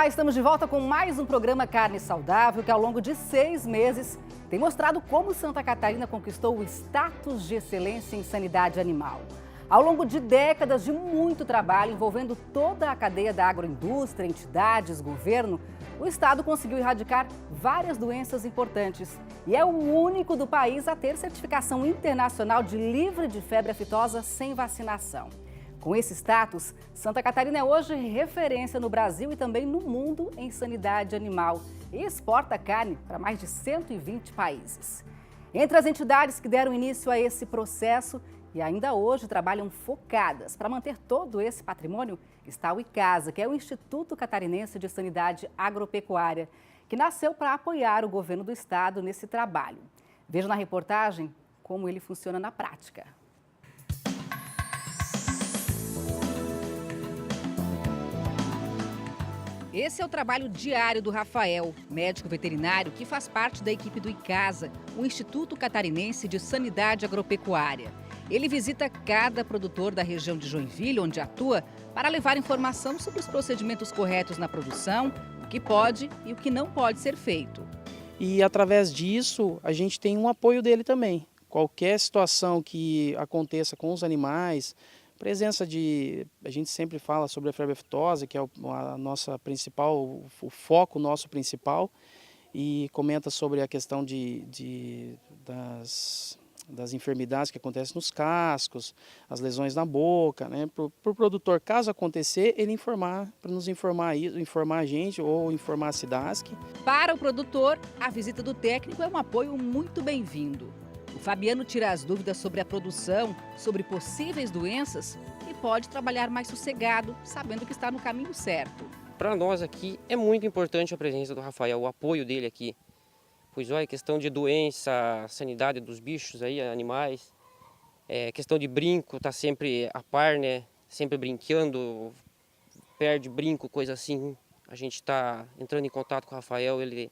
Olá, estamos de volta com mais um programa Carne Saudável, que ao longo de 6 meses tem mostrado como Santa Catarina conquistou o status de excelência em sanidade animal. Ao longo de décadas de muito trabalho envolvendo toda a cadeia da agroindústria, entidades, governo, o estado conseguiu erradicar várias doenças importantes e é o único do país a ter certificação internacional de livre de febre aftosa sem vacinação. Com esse status, Santa Catarina é hoje referência no Brasil e também no mundo em sanidade animal e exporta carne para mais de 120 países. Entre as entidades que deram início a esse processo e ainda hoje trabalham focadas para manter todo esse patrimônio, está o ICASA, que é o Instituto Catarinense de Sanidade Agropecuária, que nasceu para apoiar o governo do estado nesse trabalho. Veja na reportagem como ele funciona na prática. Esse é o trabalho diário do Rafael, médico veterinário que faz parte da equipe do ICASA, o Instituto Catarinense de Sanidade Agropecuária. Ele visita cada produtor da região de Joinville, onde atua, para levar informação sobre os procedimentos corretos na produção, o que pode e o que não pode ser feito. E através disso, a gente tem um apoio dele também. Qualquer situação que aconteça com os animais, presença de, a gente sempre fala sobre a febre aftosa, que é a nossa principal, o foco nosso principal, e comenta sobre a questão das enfermidades que acontecem nos cascos, as lesões na boca, né? Para o produtor, caso acontecer, ele informar, para nos informar a gente ou informar a Cidasc. Para o produtor, a visita do técnico é um apoio muito bem-vindo. O Fabiano tira as dúvidas sobre a produção, sobre possíveis doenças e pode trabalhar mais sossegado, sabendo que está no caminho certo. Para nós aqui é muito importante a presença do Rafael, o apoio dele aqui. Pois olha, questão de doença, sanidade dos bichos aí, animais, questão de brinco, tá sempre a par, né? Sempre brincando, perde brinco, coisa assim. A gente está entrando em contato com o Rafael, ele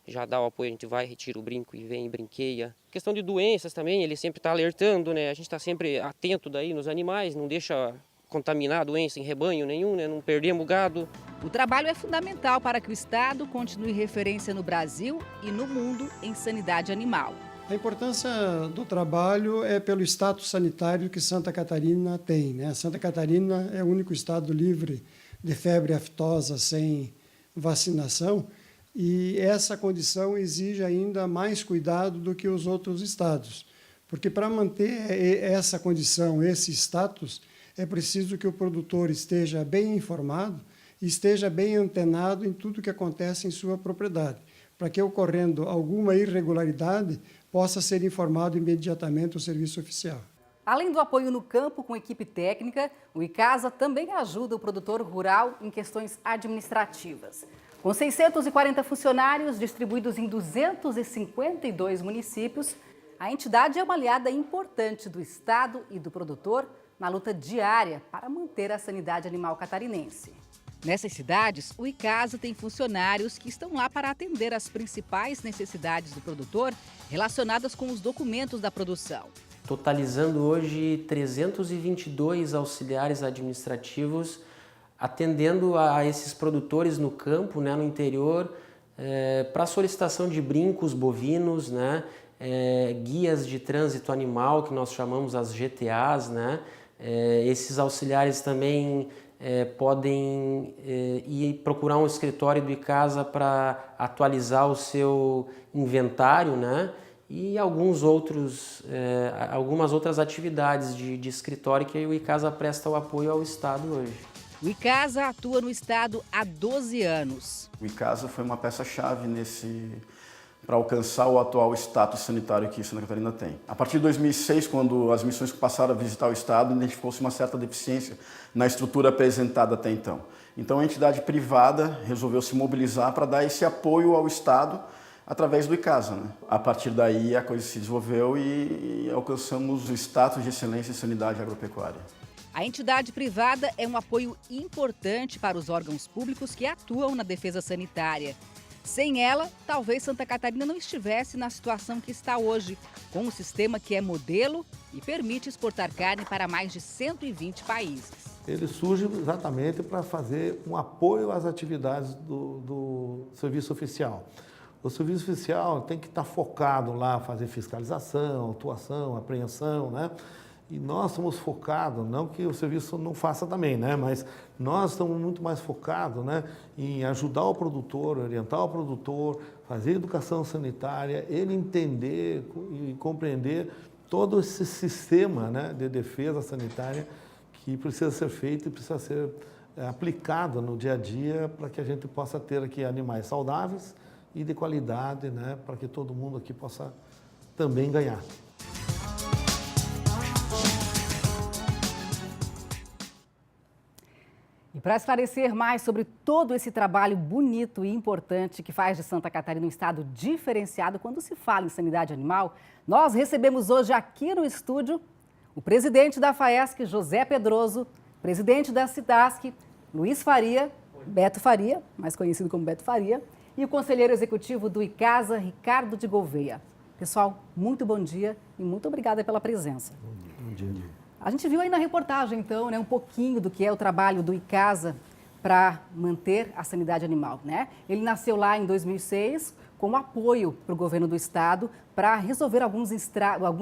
já dá o apoio, a gente vai, retira o brinco e vem e brinqueia. Questão de doenças também, ele sempre está alertando, né? A gente está sempre atento daí nos animais, não deixa contaminar a doença em rebanho nenhum, né? Não perdemos gado. O trabalho é fundamental para que o estado continue referência no Brasil e no mundo em sanidade animal. A importância do trabalho é pelo status sanitário que Santa Catarina tem, né? Santa Catarina é o único estado livre de febre aftosa sem vacinação. E essa condição exige ainda mais cuidado do que os outros estados, porque para manter essa condição, esse status, é preciso que o produtor esteja bem informado e esteja bem antenado em tudo que acontece em sua propriedade, para que, ocorrendo alguma irregularidade, possa ser informado imediatamente o serviço oficial. Além do apoio no campo com equipe técnica, o ICASA também ajuda o produtor rural em questões administrativas. Com 640 funcionários distribuídos em 252 municípios, a entidade é uma aliada importante do estado e do produtor na luta diária para manter a sanidade animal catarinense. Nessas cidades, o ICASA tem funcionários que estão lá para atender às principais necessidades do produtor relacionadas com os documentos da produção. Totalizando hoje 322 auxiliares administrativos atendendo a esses produtores no campo, né, no interior, para solicitação de brincos bovinos, né, guias de trânsito animal, que nós chamamos as GTAs, né. Esses auxiliares também podem ir procurar um escritório do ICASA para atualizar o seu inventário, né, e algumas outras atividades de escritório que o ICASA presta o apoio ao Estado hoje. O ICASA atua no estado há 12 anos. O ICASA foi uma peça-chave para alcançar o atual status sanitário que Santa Catarina tem. A partir de 2006, quando as missões passaram a visitar o estado, identificou-se uma certa deficiência na estrutura apresentada até então. Então a entidade privada resolveu se mobilizar para dar esse apoio ao estado através do ICASA, né? A partir daí a coisa se desenvolveu e alcançamos o status de excelência em sanidade agropecuária. A entidade privada é um apoio importante para os órgãos públicos que atuam na defesa sanitária. Sem ela, talvez Santa Catarina não estivesse na situação que está hoje, com um sistema que é modelo e permite exportar carne para mais de 120 países. ele surge exatamente para fazer um apoio às atividades do serviço oficial. O serviço oficial tem que estar focado lá, fazer fiscalização, autuação, apreensão, né? E nós estamos focados, não que o serviço não faça também, né? Mas nós estamos muito mais focados, né, em ajudar o produtor, orientar o produtor, fazer educação sanitária, ele entender e compreender todo esse sistema, né, de defesa sanitária que precisa ser feito e precisa ser aplicado no dia a dia para que a gente possa ter aqui animais saudáveis e de qualidade, né, para que todo mundo aqui possa também ganhar. E para esclarecer mais sobre todo esse trabalho bonito e importante que faz de Santa Catarina um estado diferenciado quando se fala em sanidade animal, nós recebemos hoje aqui no estúdio o presidente da FAESC, José Pedroso, presidente da SIDASC, Luiz Faria, Beto Faria, mais conhecido como Beto Faria, e o conselheiro executivo do ICASA, Ricardo de Gouveia. Pessoal, muito bom dia e muito obrigada pela presença. Bom dia. A gente viu aí na reportagem, então, né, um pouquinho do que é o trabalho do ICASA para manter a sanidade animal, né? Ele nasceu lá em 2006 como apoio para o governo do estado para resolver alguns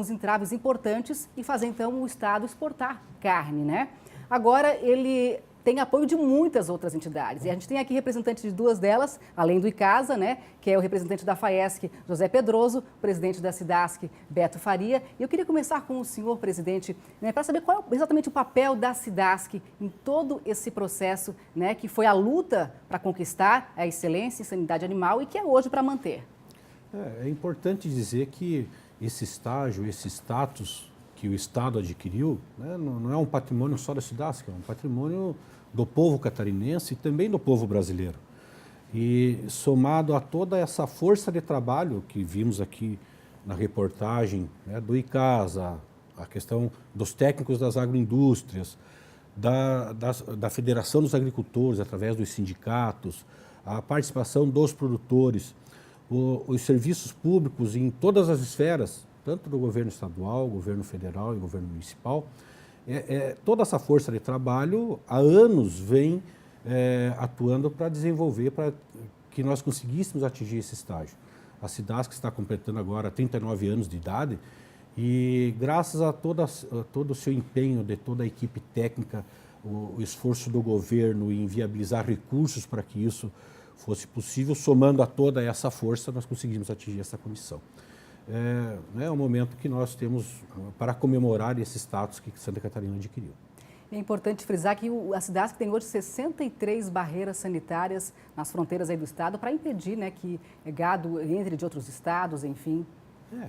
entraves importantes e fazer, então, o estado exportar carne, né? Agora, ele tem apoio de muitas outras entidades. E a gente tem aqui representantes de duas delas, além do ICASA, né, que é o representante da FAESC, José Pedroso, presidente da SIDASC, Beto Faria. E eu queria começar com o senhor presidente, né, para saber qual é exatamente o papel da SIDASC em todo esse processo, né, que foi a luta para conquistar a excelência em sanidade animal e que é hoje para manter. É importante dizer que esse estágio, esse status que o Estado adquiriu, né, não é um patrimônio só da SIDASC, é um patrimônio do povo catarinense e também do povo brasileiro. E somado a toda essa força de trabalho que vimos aqui na reportagem, né, do ICASA, a questão dos técnicos das agroindústrias, da Federação dos Agricultores, através dos sindicatos, a participação dos produtores, os serviços públicos em todas as esferas, tanto do governo estadual, governo federal e governo municipal, toda essa força de trabalho há anos vem atuando para desenvolver, para que nós conseguíssemos atingir esse estágio. A SIDASC está completando agora 39 anos de idade e graças a todo o seu empenho de toda a equipe técnica, o esforço do governo em viabilizar recursos para que isso fosse possível, somando a toda essa força, nós conseguimos atingir essa condição. É um momento que nós temos para comemorar esse status que Santa Catarina adquiriu. É importante frisar que a SIDASC tem hoje 63 barreiras sanitárias nas fronteiras aí do estado para impedir, né, que gado entre de outros estados, enfim.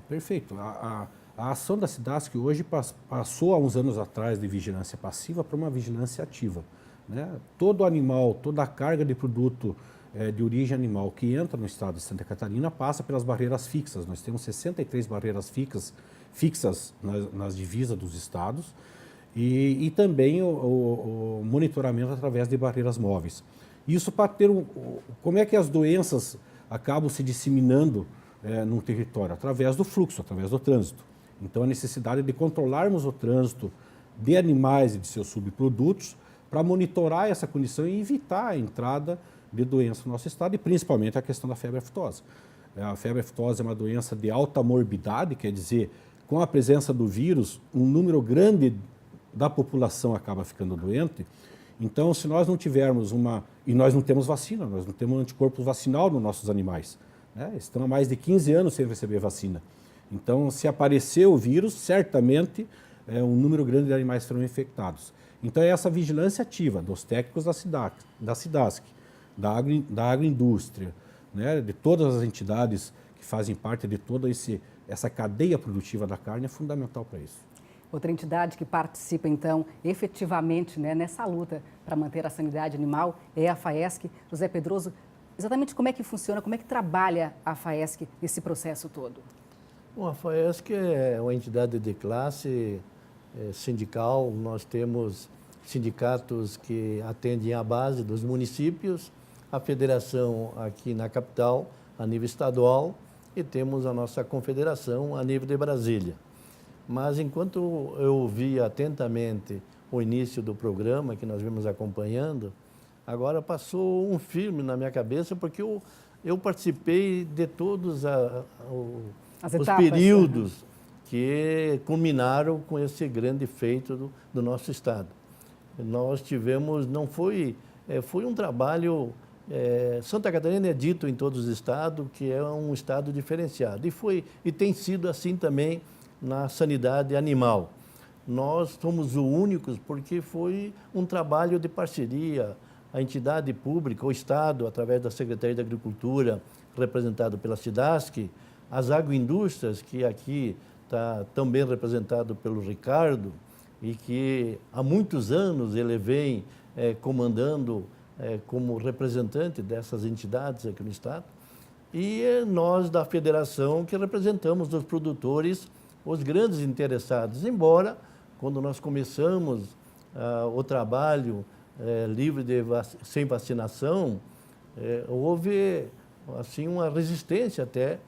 Perfeito. A ação da SIDASC hoje passou há uns anos atrás de vigilância passiva para uma vigilância ativa, né? Todo animal, toda a carga de produto de origem animal que entra no estado de Santa Catarina passa pelas barreiras fixas. Nós temos 63 barreiras fixas nas divisas dos estados e também o monitoramento através de barreiras móveis. Isso para ter como é que as doenças acabam se disseminando num território? Através do fluxo, através do trânsito. Então a necessidade de controlarmos o trânsito de animais e de seus subprodutos para monitorar essa condição e evitar a entrada de doença no nosso estado e principalmente a questão da febre aftosa. A febre aftosa é uma doença de alta morbidade, quer dizer, com a presença do vírus, um número grande da população acaba ficando doente. Então, se nós não tivermos e nós não temos vacina, nós não temos anticorpo vacinal nos nossos animais, né? Estão há mais de 15 anos sem receber vacina. Então, se aparecer o vírus, certamente um número grande de animais serão infectados. Então, é essa vigilância ativa dos técnicos da SIDASC, da agroindústria, né, de todas as entidades que fazem parte de toda essa cadeia produtiva da carne é fundamental para isso. Outra entidade que participa, então, efetivamente, né, nessa luta para manter a sanidade animal é a FAESC. José Pedroso, exatamente como é que funciona, como é que trabalha a FAESC nesse processo todo? Bom, a FAESC é uma entidade de classe sindical. Nós temos sindicatos que atendem a base dos municípios, a federação aqui na capital, a nível estadual, e temos a nossa confederação a nível de Brasília. Mas enquanto eu ouvi atentamente o início do programa que nós vimos acompanhando, agora passou um filme na minha cabeça, porque eu participei de todos os etapas, períodos que culminaram com esse grande feito do nosso Estado. Nós tivemos, foi um trabalho, Santa Catarina é dito em todos os estados que é um estado diferenciado, e tem sido assim também na sanidade animal. Nós somos os únicos porque foi um trabalho de parceria, a entidade pública, o Estado, através da Secretaria de Agricultura, representado pela SIDASC, as agroindústrias, que aqui está também representado pelo Ricardo, e que há muitos anos ele vem comandando como representante dessas entidades aqui no Estado, e nós da federação que representamos os produtores, os grandes interessados, embora quando nós começamos o trabalho livre sem vacinação, houve assim uma resistência até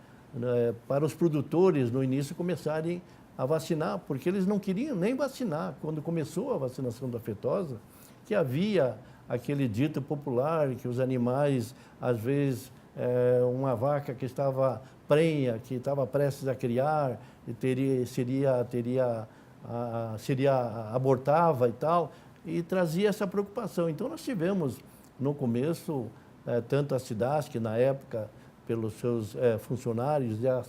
para os produtores no início começarem a vacinar, porque eles não queriam nem vacinar. Quando começou a vacinação da aftosa, que havia aquele dito popular que os animais, às vezes, uma vaca que estava prenha, que estava prestes a criar, abortava e tal, e trazia essa preocupação. Então nós tivemos no começo, tanto a SIDASC na época, pelos seus funcionários, e a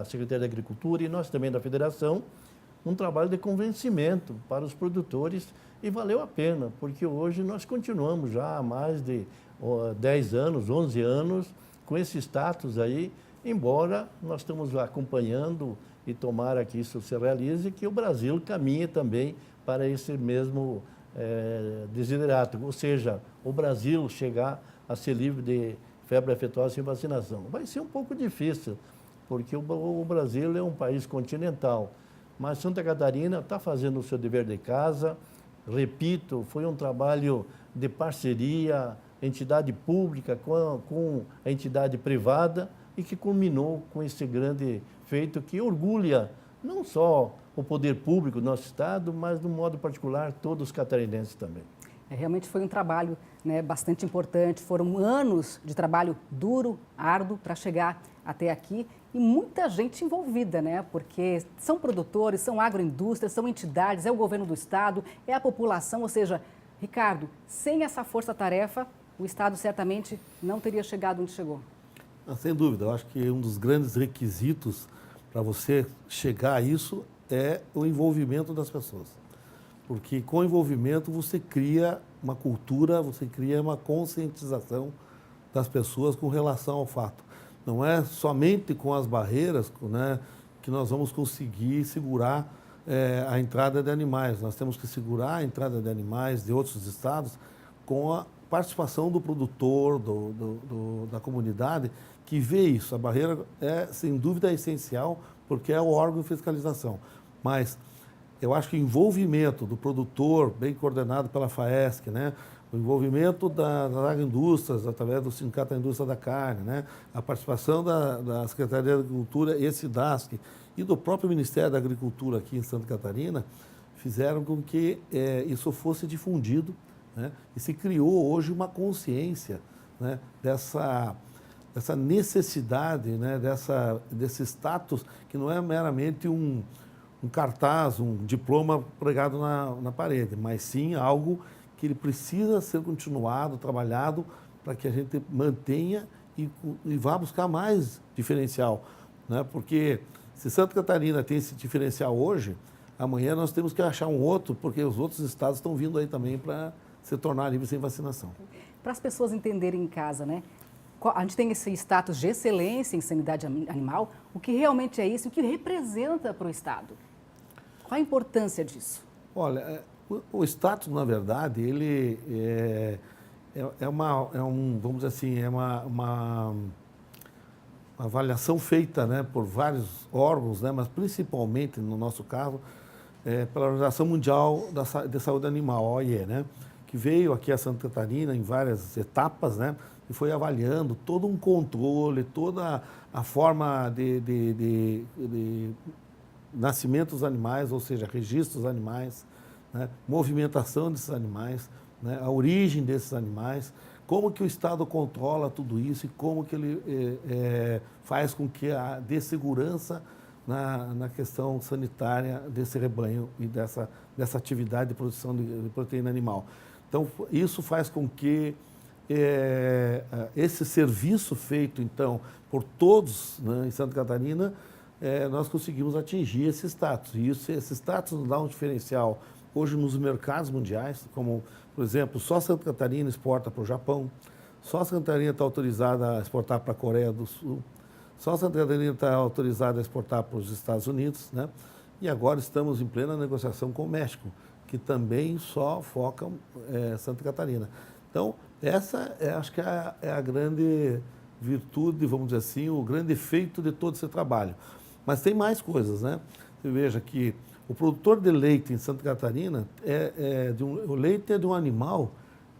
Secretaria da Agricultura e nós também da Federação, um trabalho de convencimento para os produtores, e valeu a pena, porque hoje nós continuamos já há mais de 10 anos, 11 anos, com esse status aí, embora nós estamos acompanhando e tomara que isso se realize, que o Brasil caminhe também para esse mesmo desiderato, ou seja, o Brasil chegar a ser livre de febre aftosa sem vacinação. Vai ser um pouco difícil, porque o Brasil é um país continental, mas Santa Catarina está fazendo o seu dever de casa. Repito, foi um trabalho de parceria, entidade pública com a entidade privada, e que culminou com esse grande feito que orgulha não só o poder público do nosso Estado, mas, de um modo particular, todos os catarinenses também. Realmente foi um trabalho, né, bastante importante, foram anos de trabalho duro, árduo, para chegar até aqui, e muita gente envolvida, né? Porque são produtores, são agroindústrias, são entidades, é o governo do Estado, é a população, ou seja, Ricardo, sem essa força-tarefa, o Estado certamente não teria chegado onde chegou. Sem dúvida, eu acho que um dos grandes requisitos para você chegar a isso é o envolvimento das pessoas. Porque com o envolvimento você cria uma cultura, você cria uma conscientização das pessoas com relação ao fato. Não é somente com as barreiras, né, que nós vamos conseguir segurar a entrada de animais. Nós temos que segurar a entrada de animais de outros estados com a participação do produtor, da comunidade, que vê isso. A barreira sem dúvida, essencial, porque é o órgão de fiscalização. Mas eu acho que o envolvimento do produtor, bem coordenado pela FAESC, né? O envolvimento das agroindústrias, através do Sindicato da Indústria da Carne, né? A participação da Secretaria da Agricultura e SIDASC e do próprio Ministério da Agricultura aqui em Santa Catarina, fizeram com que isso fosse difundido, né? E se criou hoje uma consciência, né, dessa necessidade, né, desse status que não é meramente um cartaz, um diploma pregado na parede, mas sim algo que ele precisa ser continuado, trabalhado, para que a gente mantenha e vá buscar mais diferencial, né? Porque se Santa Catarina tem esse diferencial hoje, amanhã nós temos que achar um outro, porque os outros estados estão vindo aí também para se tornar livres sem vacinação. Para as pessoas entenderem em casa, né? A gente tem esse status de excelência em sanidade animal, o que realmente é isso, o que representa para o Estado? Qual a importância disso? Olha, o status, na verdade, ele vamos dizer assim, uma avaliação feita, né, por vários órgãos, né, mas principalmente, no nosso caso, pela Organização Mundial de Saúde Animal, a OIE, né, que veio aqui a Santa Catarina em várias etapas, né, e foi avaliando todo um controle, toda a forma de nascimento dos animais, ou seja, registro dos animais, né, movimentação desses animais, né, a origem desses animais, como que o Estado controla tudo isso e como que ele faz com que dê segurança na questão sanitária desse rebanho e dessa atividade de produção de proteína animal. Então, isso faz com que esse serviço feito, então, por todos, né, em Santa Catarina, nós conseguimos atingir esse status. E esse status nos dá um diferencial hoje nos mercados mundiais, como, por exemplo, só Santa Catarina exporta para o Japão, só Santa Catarina está autorizada a exportar para a Coreia do Sul, só Santa Catarina está autorizada a exportar para os Estados Unidos, né? E agora estamos em plena negociação com o México, que também só foca Santa Catarina. Então, essa acho que é a grande virtude, vamos dizer assim, o grande efeito de todo esse trabalho. Mas tem mais coisas, né? Você veja que o produtor de leite em Santa Catarina, o leite é de um animal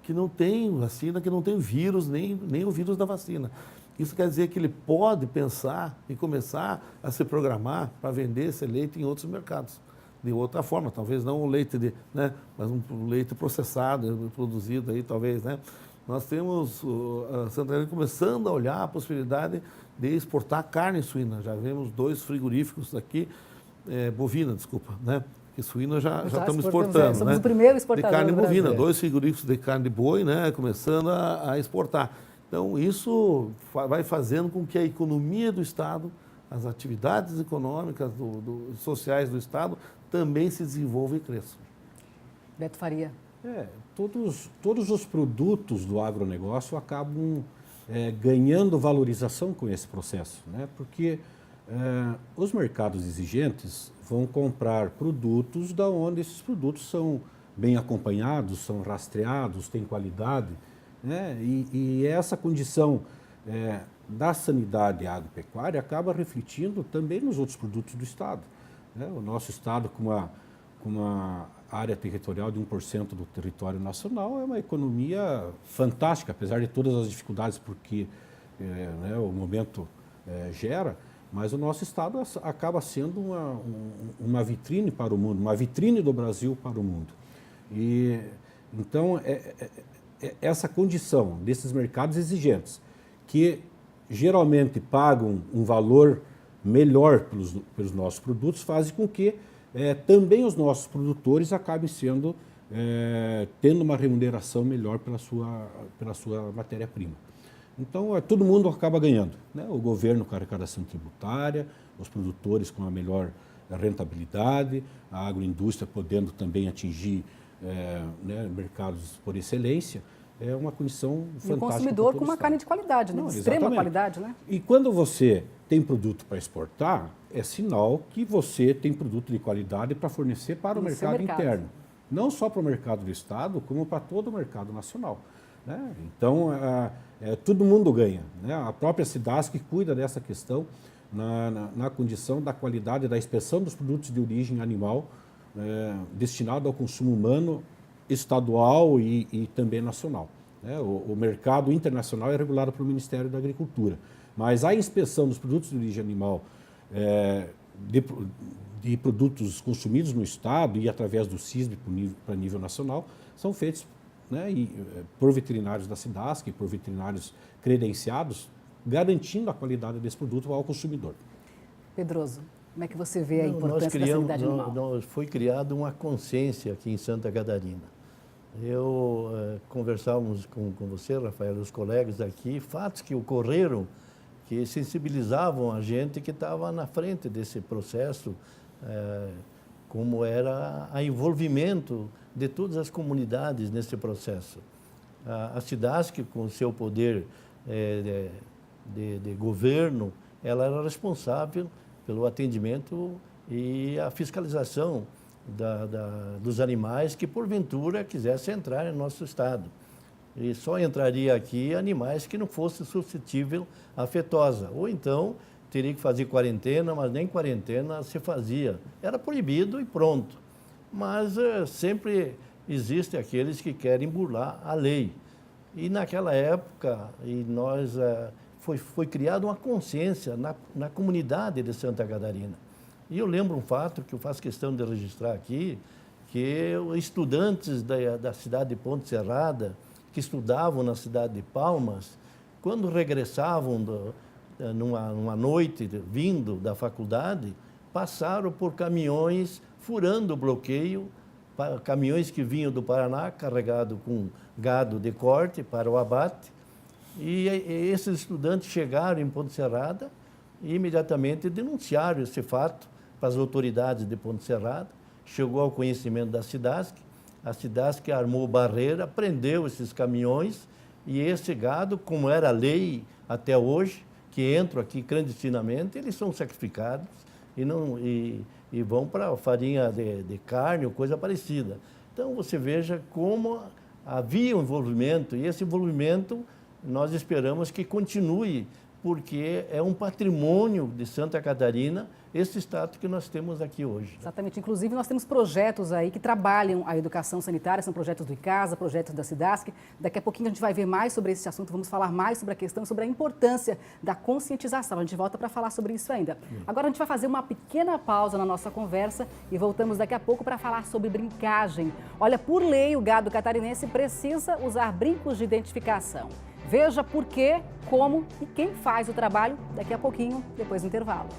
que não tem vacina, que não tem vírus, nem o vírus da vacina. Isso quer dizer que ele pode pensar e começar a se programar para vender esse leite em outros mercados. De outra forma, talvez não o leite, mas um leite processado, produzido aí, talvez, né? Nós temos a Santa Catarina começando a olhar a possibilidade de exportar carne suína. Já vemos 2 frigoríficos aqui, bovina, desculpa, né? Que suína já estamos exportando, somos né? o primeiro exportador de carne do Brasil. bovina, 2 frigoríficos de carne de boi, né? Começando a exportar. Então, isso vai fazendo com que a economia do Estado, as atividades econômicas, sociais do Estado, também se desenvolvam e cresçam. Beto Faria. Todos os produtos do agronegócio acabam ganhando valorização com esse processo, né? Porque os mercados exigentes vão comprar produtos da onde esses produtos são bem acompanhados, são rastreados, têm qualidade, né? E essa condição da sanidade agropecuária acaba refletindo também nos outros produtos do Estado, né? O nosso Estado, com uma área territorial de 1% do território nacional, é uma economia fantástica, apesar de todas as dificuldades porque o momento gera, mas o nosso Estado acaba sendo uma vitrine para o mundo, uma vitrine do Brasil para o mundo. E, então, essa condição desses mercados exigentes, que geralmente pagam um valor melhor pelos nossos produtos, faz com que também os nossos produtores acabem tendo uma remuneração melhor pela sua matéria-prima. Então, todo mundo acaba ganhando, né? O governo com a arrecadação tributária, os produtores com a melhor rentabilidade, a agroindústria podendo também atingir mercados por excelência. É uma condição fantástica. E o consumidor com uma carne de qualidade, né? De extrema qualidade, né? E quando você tem produto para exportar, é sinal que você tem produto de qualidade para fornecer para o mercado interno. Não só para o mercado do Estado, como para todo o mercado nacional, né? Então, todo mundo ganha, né? A própria SIDASC cuida dessa questão na condição da qualidade da inspeção dos produtos de origem animal destinado ao consumo humano estadual e também nacional, né? O mercado internacional é regulado pelo Ministério da Agricultura, mas a inspeção dos produtos de origem animal de produtos consumidos no Estado e através do CISB para nível nacional são feitos, né, por veterinários da SIDASC, por veterinários credenciados, garantindo a qualidade desse produto ao consumidor. Pedroso, como é que você vê a importância da sanidade animal? Foi criada uma consciência aqui em Santa Catarina. Conversávamos com você, Rafael, e os colegas aqui, fatos que ocorreram que sensibilizavam a gente que estava na frente desse processo, como era o envolvimento de todas as comunidades nesse processo. A SIDASC, com o seu poder de governo, ela era responsável pelo atendimento e a fiscalização dos animais que, porventura, quisessem entrar em nosso estado. E só entraria aqui animais que não fossem suscetíveis à aftosa. Ou então, teria que fazer quarentena, mas nem quarentena se fazia. Era proibido e pronto. Mas sempre existem aqueles que querem burlar a lei. E naquela época, foi criada uma consciência na comunidade de Santa Catarina. E eu lembro um fato que eu faço questão de registrar aqui, que estudantes da cidade de Ponte Serrada, que estudavam na cidade de Palmas, quando regressavam numa noite vindo da faculdade, passaram por caminhões furando o bloqueio, caminhões que vinham do Paraná carregados com gado de corte para o abate. E esses estudantes chegaram em Ponte Serrada e imediatamente denunciaram esse fato para as autoridades de Ponte Serrada. Chegou ao conhecimento da SIDASC, a SIDASC armou barreira, prendeu esses caminhões e esse gado, como era a lei até hoje, que entram aqui clandestinamente, eles são sacrificados e vão para farinha de carne ou coisa parecida. Então você veja como havia um envolvimento e esse envolvimento nós esperamos que continue, porque é um patrimônio de Santa Catarina esse status que nós temos aqui hoje. Exatamente. Inclusive, nós temos projetos aí que trabalham a educação sanitária, são projetos do ICASA, projetos da SIDASC. Daqui a pouquinho a gente vai ver mais sobre esse assunto, vamos falar mais sobre a questão, sobre a importância da conscientização. A gente volta para falar sobre isso ainda. Agora a gente vai fazer uma pequena pausa na nossa conversa e voltamos daqui a pouco para falar sobre brincagem. Olha, por lei, o gado catarinense precisa usar brincos de identificação. Veja por quê, como e quem faz o trabalho daqui a pouquinho, depois do intervalo.